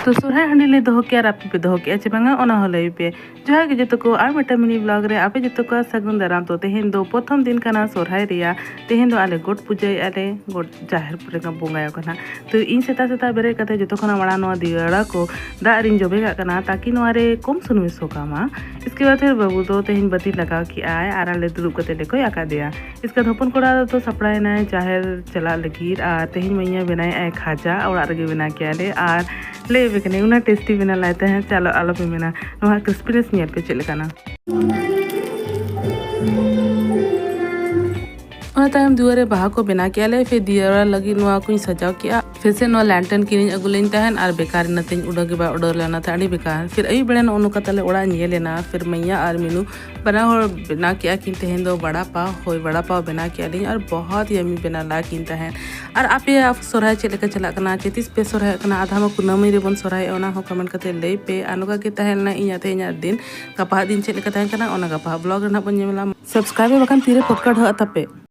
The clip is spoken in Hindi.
तो सोहराय हांडी ले दोहो के आपे पे दोहो के चे बांगा ओना हो लई पे जहाँ के जतो को आर मिटा मिनी ब्लॉग रे आपे जतो को सगुन दाराम तो तेहेन दो प्रथम दिन काना सोहराय रिया तेहेन दो आले गोट पूजाय आले गोट जाहेर पुरे का बोंगाय कना तो इन सेता सेता बेरे कते जतो खना वाला नोआ दियड़ा को दा रिन जोबे का कना ताकि नोआ रे कम सुनमे सोकामा। इसके बाद फिर बाबू तो तेहेन बत्ती लगाव की आय आर आले दुरुब कते लेको आका दिया। इसका धोपन कोड़ा तो सपड़ाय ना जाहेर चला लगिर आ तेहेन मैया बनाय आय खाजा और आगे बना के आले आर ले बेकने उना टेस्टी बना लाते हैं। चलो आलो पे मेना नोहा क्रिस्पीनेस नियर पे चले काना और तायम दुआरे बाहा को बना के आले फिर दियारा लगी नोआ को सजाव किया फिर से नोआ लैंटर्न किरिंग अगु लेन तहन आर बेकार नते उडगे बा उडर लेना था अड़ी बेकार फिर अई बेड़न ओनुका तले ओड़ा निये लेना फिर मैया आर मीनू बना और बना किया किन तहन दो बड़ा पाव होय बड़ा पाव बना के आली और बहुत यमी बना ला किन तहन और आपे आप सोराय चले का चला कना चेतिस पे सोराय कना आधा म कुनामी रे बन सोराय ओना हो कमेंट कते ले पे अनुका के तहन ना इया ते इया दिन गपा दिन चले का तहन कना ओना गपा ब्लॉग रना बन जेमला सब्सक्राइब बकन तीरे पॉडकास्ट ह तपे।